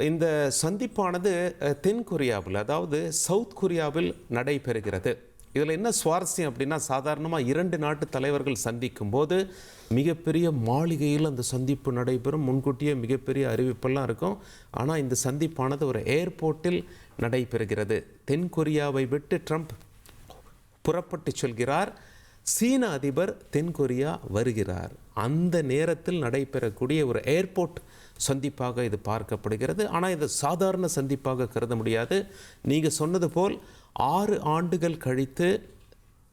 இந்த சந்திப்பானது தென் கொரியாவில், அதாவது சவுத் கொரியாவில் நடைபெறுகிறது. இதில் என்ன சுவாரஸ்யம் அப்படின்னா, சாதாரணமாக இரண்டு நாட்டு தலைவர்கள் சந்திக்கும் போது மிகப்பெரிய மாளிகையில் அந்த சந்திப்பு நடைபெறும். முன்கூட்டியே மிகப்பெரிய அறிவிப்பெல்லாம் இருக்கும். ஆனால் இந்த சந்திப்பானது ஒரு ஏர்போர்ட்டில் நடைபெறுகிறது. தென் கொரியாவை விட்டு ட்ரம்ப் புறப்பட்டு செல்கிறார். சீன அதிபர் தென்கொரியா வருகிறார். அந்த நேரத்தில் நடைபெறக்கூடிய ஒரு ஏர்போர்ட் சந்திப்பாக இது பார்க்கப்படுகிறது. ஆனால் இது சாதாரண சந்திப்பாக கருத முடியாது. நீங்கள் சொன்னது போல் 6 ஆண்டுகள் கழித்து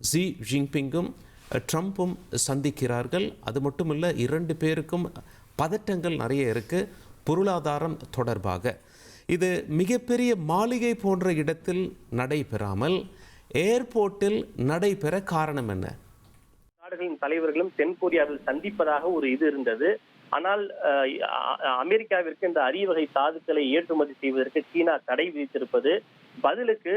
ஜி ஜின்பிங்கும் ட்ரம்ப்பும் சந்திக்கிறார்கள். அது மட்டுமில்லை, 2 பேருக்கும் பதட்டங்கள் நிறைய இருக்குது பொருளாதாரம் தொடர்பாக. இது மிகப்பெரிய மாளிகை போன்ற இடத்தில் நடைபெறாமல் ஏர்போர்ட்டில் நடைபெற காரணம் என்ன? நாடுகளின் தலைவர்களும் தென்கொரியாவில் சந்திப்பதாக ஒரு இது இருந்தது. ஆனால் அமெரிக்காவிற்கு இந்த அரியவகை தாதுக்களை ஏற்றுமதி செய்வதற்கு சீனா தடை விதித்திருப்பது பதிலுக்கு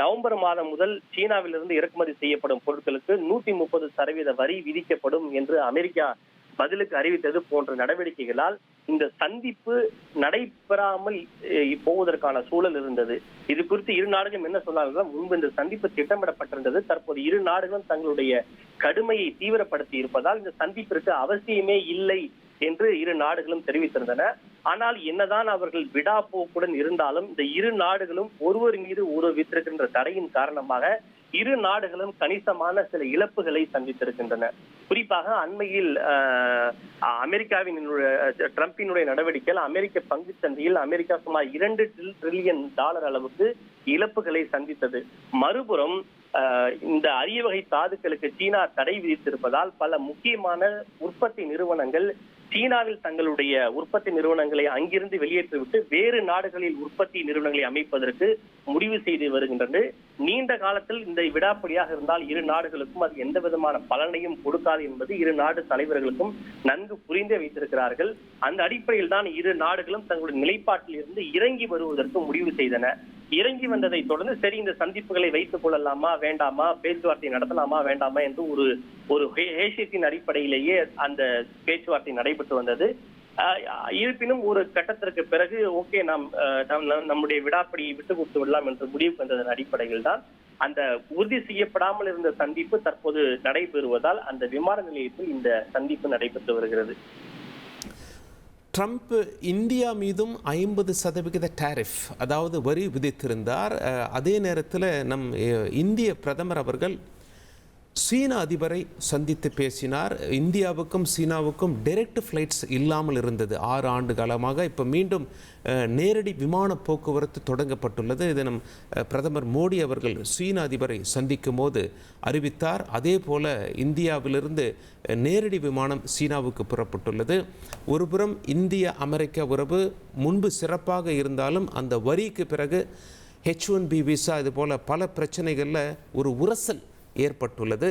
நவம்பர் மாதம் முதல் சீனாவிலிருந்து இறக்குமதி செய்யப்படும் பொருட்களுக்கு 130% வரி விதிக்கப்படும் என்று அமெரிக்கா பதிலுக்கு அறிவித்தது போன்ற நடவடிக்கைகளால் இந்த சந்திப்பு நடைபெறாமல் போவதற்கான சூழல் இருந்தது. இது குறித்து இரு நாடுகளும் என்ன சொன்னார்கள்? முன்பு இந்த சந்திப்பு திட்டமிடப்பட்டிருந்தது. தற்போது இரு நாடுகளும் தங்களுடைய கடுமையை தீவிரப்படுத்தி இருப்பதால் இந்த சந்திப்பிற்கு அவசியமே இல்லை என்று இரு நாடுகளும் தெரிவித்திருந்தன. ஆனால் என்னதான் அவர்கள் விடாப்போக்குடன் இருந்தாலும் இந்த இரு நாடுகளும் ஒருவர் மீது ஒருவர் வைத்திருக்கின்ற தடையின் காரணமாக இரு நாடுகளும் கணிசமான சில இழப்புகளை சந்தித்திருக்கின்றன. குறிப்பாக அண்மையில் அமெரிக்காவின் ட்ரம்பினுடைய நடவடிக்கைகள் அமெரிக்க பங்கு சந்தையில் அமெரிக்கா சுமார் $2 டிரில்லியன் அளவுக்கு இழப்புகளை சந்தித்தது. மறுபுறம் இந்த அரிய வகை தாதுக்களுக்கு சீனா தடை விதித்திருப்பதால் பல முக்கியமான உற்பத்தி நிறுவனங்கள் சீனாவில் தங்களுடைய உற்பத்தி நிறுவனங்களை அங்கிருந்து வெளியேற்றிவிட்டு வேறு நாடுகளில் உற்பத்தி நிறுவனங்களை அமைப்பதற்கு முடிவு செய்து வருகின்றன. நீண்ட காலத்தில் இந்த விடாப்படியாக இருந்தால் இரு நாடுகளுக்கும் அது எந்த விதமான பலனையும் கொடுக்காது என்பது இரு நாடு தலைவர்களுக்கும் நன்கு புரிந்தே வைத்திருக்கிறார்கள். அந்த அடிப்படையில் தான் இரு நாடுகளும் தங்களுடைய நிலைப்பாட்டில் இருந்து இறங்கி வருவதற்கு முடிவு செய்தன. இறங்கி வந்ததை தொடர்ந்து சரி, இந்த சந்திப்புகளை வைத்துக் கொள்ளலாமா வேண்டாமா, பேச்சுவார்த்தை நடத்தலாமா வேண்டாமா என்று ஒரு ஹேஷியத்தின் அடிப்படையிலேயே அந்த பேச்சுவார்த்தை நடைபெற்று வந்தது. இருப்பினும் ஒரு கட்டத்திற்கு பிறகு ஓகே, நாம் நம்முடைய விடாப்படியை விட்டுக் கொடுத்து விடலாம் என்று முடிவு வந்ததன் அடிப்படையில் தான் அந்த உறுதி செய்யப்படாமல் இருந்த சந்திப்பு தற்போது நடைபெறுவதால் அந்த விமான நிலையத்தில் இந்த சந்திப்பு நடைபெற்று வருகிறது. ட்ரம்ப் இந்தியா மீதும் 50% டாரிஃப், அதாவது வரி விதித்திருந்தார். அதே நேரத்தில் இந்திய பிரதமர் அவர்கள் சீன அதிபரை சந்தித்து பேசினார். இந்தியாவுக்கும் சீனாவுக்கும் டைரக்ட் ஃப்ளைட்ஸ் இல்லாமல் இருந்தது 6 ஆண்டு காலமாக. இப்போ மீண்டும் நேரடி விமான போக்குவரத்து தொடங்கப்பட்டுள்ளது. இது பிரதமர் மோடி அவர்கள் சீன அதிபரை சந்திக்கும் போது அறிவித்தார். அதே போல் இந்தியாவிலிருந்து நேரடி விமானம் சீனாவுக்கு புறப்பட்டுள்ளது. ஒருபுறம் இந்திய அமெரிக்க உறவு முன்பு சிறப்பாக இருந்தாலும் அந்த வரிக்கு பிறகு H1B விசா இது போல் பல பிரச்சனைகளில் ஒரு உரசல் ஏற்பட்டுள்ளது.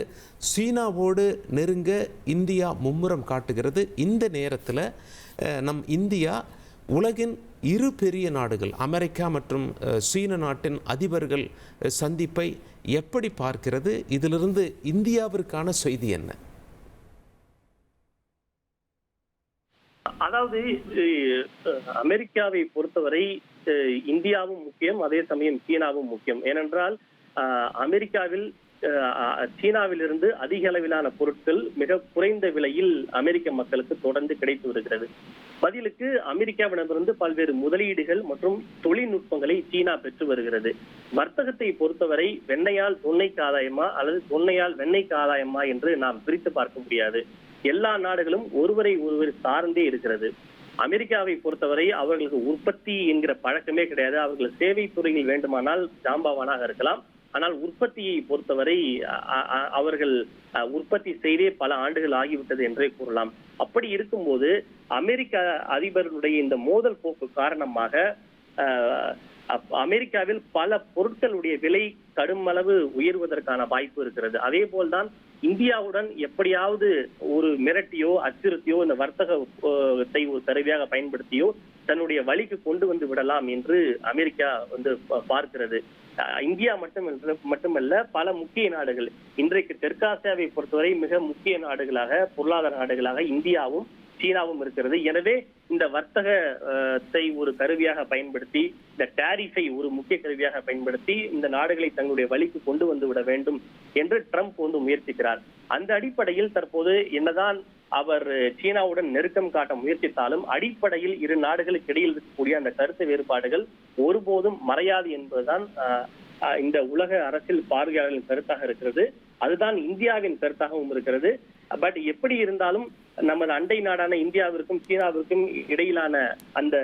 சீனாவோடு நெருங்க இந்தியா மும்முரம் காட்டுகிறது. இந்த நேரத்தில் இந்தியா உலகின் 2 பெரிய நாடுகள் அமெரிக்கா மற்றும் சீன நாட்டின் அதிபர்கள் சந்திப்பை எப்படி பார்க்கிறது? இதிலிருந்து இந்தியாவிற்கான செய்தி என்ன? அதாவது அமெரிக்காவை பொறுத்தவரை இந்தியாவும் முக்கியம், அதே சமயம் சீனாவும் முக்கியம். ஏனென்றால் அமெரிக்காவில் சீனாவிலிருந்து அதிக அளவிலான பொருட்கள் மிக குறைந்த விலையில் அமெரிக்க மக்களுக்கு தொடர்ந்து கிடைத்து வருகிறது. பதிலுக்கு அமெரிக்காவிடமிருந்து பல்வேறு முதலீடுகள் மற்றும் தொழில்நுட்பங்களை சீனா பெற்று வருகிறது. வர்த்தகத்தை பொறுத்தவரை வெண்ணையால் தொன்னைக்கு ஆதாயமா அல்லது தொன்னையால் வெண்ணைக்கு ஆதாயமா என்று நாம் பிரித்து பார்க்க முடியாது. எல்லா நாடுகளும் ஒருவரை ஒருவர் சார்ந்தே இருக்கிறது. அமெரிக்காவை பொறுத்தவரை அவர்களுக்கு உற்பத்தி என்கிற பழக்கமே கிடையாது. அவர்கள் சேவை துறையில் வேண்டுமானால் ஜாம்பவானாக இருக்கலாம். ஆனால் உற்பத்தியை பொறுத்தவரை அவர்கள் உற்பத்தி செய்தே பல ஆண்டுகள் ஆகிவிட்டது என்றே கூறலாம். அப்படி இருக்கும்போது அமெரிக்க அதிபர்களுடைய இந்த மோதல் போக்கு காரணமாக அமெரிக்காவில் பல பொருட்களுடைய விலை கடுமளவு உயர்வதற்கான வாய்ப்பு இருக்கிறது. அதே போல்தான் இந்தியாவுடன் எப்படியாவது ஒரு மிரட்டியோ அச்சுறுத்தியோ இந்த வர்த்தகத்தை ஒரு கருவியாக பயன்படுத்தியோ தன்னுடைய வழிக்கு கொண்டு வந்து விடலாம் என்று அமெரிக்கா பார்க்கிறது. இந்தியா மட்டுமல்ல, பல முக்கிய நாடுகள் இன்றைக்கு தெற்காசியாவை பொறுத்தவரை மிக முக்கிய நாடுகளாக, பொருளாதார நாடுகளாக இந்தியாவும் சீனாவும் இருக்கிறது. எனவே இந்த வர்த்தகத்தை ஒரு கருவியாக பயன்படுத்தி, இந்த டாரிஃபை ஒரு முக்கிய கருவியாக பயன்படுத்தி இந்த நாடுகளை தங்களுடைய வழிக்கு கொண்டு வந்து விட வேண்டும் என்று ட்ரம்ப் முயற்சிக்கிறார். அந்த அடிப்படையில் தற்போது என்னதான் அவர் சீனாவுடன் நெருக்கம் காட்ட முயற்சித்தாலும் அடிப்படையில் இரு நாடுகளுக்கு இடையில் இருக்கக்கூடிய அந்த கருத்து வேறுபாடுகள் ஒருபோதும் மறையாது என்பதுதான் இந்த உலக அரசியல் பார்வையாளர்களின் கருத்தாக இருக்கிறது. அதுதான் இந்தியாவின் கருத்தாகவும் இருக்கிறது. பட் எப்படி இருந்தாலும் நமது அண்டை நாடான இந்தியாவிற்கும் சீனாவிற்கும் இடையிலான அந்த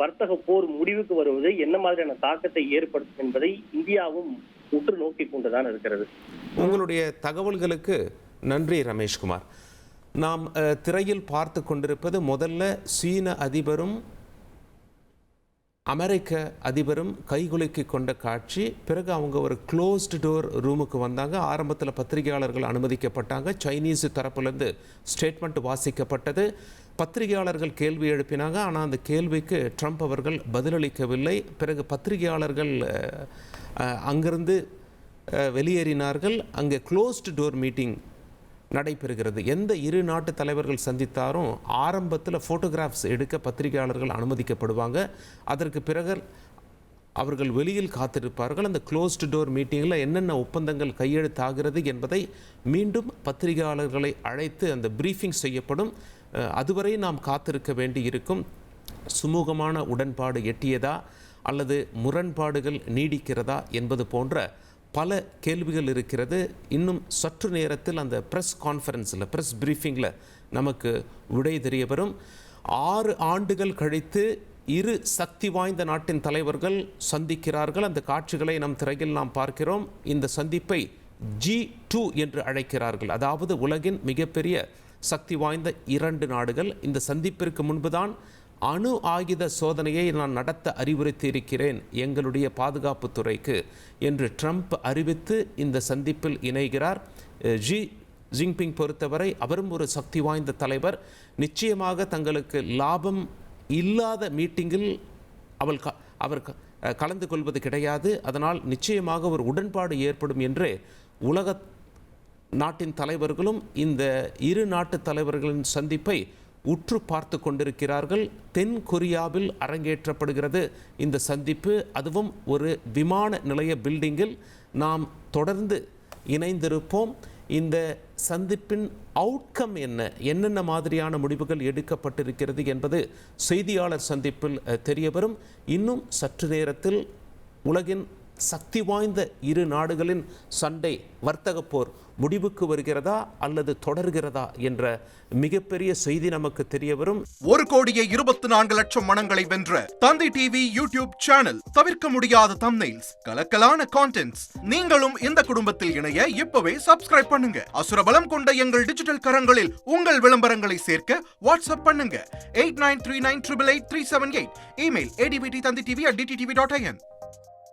வர்த்தக போர் முடிவுக்கு வருவது என்ன மாதிரியான தாக்கத்தை ஏற்படுத்தும் என்பதை இந்தியாவும் உற்று நோக்கி கொண்டுதான் இருக்கிறது. உங்களுடைய தகவல்களுக்கு நன்றி ரமேஷ்குமார். நாம் திரையில் பார்த்து கொண்டிருப்பது முதல்ல சீன அதிபரும் அமெரிக்க அதிபரும் கைகுலுக்கி கொண்ட காட்சி. பிறகு அவங்க ஒரு க்ளோஸ்டு டோர் ரூமுக்கு வந்தாங்க. ஆரம்பத்தில் பத்திரிகையாளர்கள் அனுமதிக்கப்பட்டாங்க. சைனீஸ் தரப்புலேருந்து ஸ்டேட்மெண்ட் வாசிக்கப்பட்டது. பத்திரிகையாளர்கள் கேள்வி எழுப்பினாங்க. ஆனால் அந்த கேள்விக்கு ட்ரம்ப் அவர்கள் பதிலளிக்கவில்லை. பிறகு பத்திரிகையாளர்கள் அங்கிருந்து வெளியேறினார்கள். அங்கே க்ளோஸ்டு டோர் மீட்டிங் நடைபெறுகிறது. எந்த இரு நாட்டு தலைவர்கள் சந்தித்தாரும் ஆரம்பத்தில் ஃபோட்டோகிராஃப்ஸ் எடுக்க பத்திரிகையாளர்கள் அனுமதிக்கப்படுவாங்க. அதற்கு பிறகு அவர்கள் வெளியில் காத்திருப்பார்கள். அந்த க்ளோஸ்டு டோர் மீட்டிங்கில் என்னென்ன ஒப்பந்தங்கள் கையெழுத்தாகிறது என்பதை மீண்டும் பத்திரிகையாளர்களை அழைத்து அந்த பிரீஃபிங் செய்யப்படும். அதுவரை நாம் காத்திருக்க வேண்டி இருக்கும். சுமூகமான உடன்பாடு எட்டியதா அல்லது முரண்பாடுகள் நீடிக்கிறதா என்பது போன்ற பல கேள்விகள் இருக்கிறது. இன்னும் சற்று நேரத்தில் அந்த ப்ரெஸ் கான்ஃபரன்ஸில், ப்ரெஸ் பிரீஃபிங்கில் நமக்கு விடை தெரிய வரும். 6 ஆண்டுகள் கழித்து இரு சக்தி வாய்ந்த நாட்டின் தலைவர்கள் சந்திக்கிறார்கள். அந்த காட்சிகளை நம் திரையில் நாம் பார்க்கிறோம். இந்த சந்திப்பை G2 என்று அழைக்கிறார்கள். அதாவது உலகின் மிகப்பெரிய சக்தி வாய்ந்த 2 நாடுகள். இந்த சந்திப்பிற்கு முன்புதான் அணு ஆயுத சோதனையை நான் நடத்த அறிவுறுத்தி இருக்கிறேன் எங்களுடைய பாதுகாப்பு துறைக்கு என்று ட்ரம்ப் அறிவித்து இந்த சந்திப்பில் இணைகிறார். ஜி ஜின்பிங் பொறுத்தவரை அவரும் ஒரு சக்தி வாய்ந்த தலைவர். நிச்சயமாக தங்களுக்கு லாபம் இல்லாத மீட்டிங்கில் அவர் கலந்து கொள்வது கிடையாது. அதனால் நிச்சயமாக ஒரு உடன்பாடு ஏற்படும் என்று உலக நாட்டின் தலைவர்களும் இந்த இரு நாட்டு தலைவர்களின் சந்திப்பை உற்று பார்த்து கொண்டிருக்கிறார்கள். தென் கொரியாவில் அரங்கேற்றப்படுகிறது இந்த சந்திப்பு. அதுவும் ஒரு விமான நிலைய பில்டிங்கில். நாம் தொடர்ந்து இணைந்திருப்போம். இந்த சந்திப்பின் அவுட்கம் என்னென்ன மாதிரியான முடிவுகள் எடுக்கப்பட்டிருக்கிறது என்பது செய்தியாளர் சந்திப்பில் தெரிய வரும். இன்னும் சற்று நேரத்தில் உலகின் சக்தி வாய்ந்த இரு நாடுகளின் சண்டை, வர்த்தக போர் முடிவுக்கு வருகிறதா அல்லது தொடர்கிறதா என்ற மிகப்பெரிய செய்தி நமக்கு தெரிய வரும். 1,24,00,000 மனங்களை வென்ற தந்தி டிவி யூடியூப் சேனல். தவிர்க்க முடியாத தம்ப்நெயில்ஸ், கலக்கலான கான்டென்ட்ஸ். நீங்களும் இந்த குடும்பத்தில் இணைய இப்பவே சப்ஸ்கிரைப் பண்ணுங்க. அசுரபலம் கொண்ட எங்கள் டிஜிட்டல் கரங்களில் உங்கள் விளம்பரங்களை சேர்க்க வாட்ஸ்அப் பண்ணுங்க. 8939888378. Email advtthanditv@dttv.in.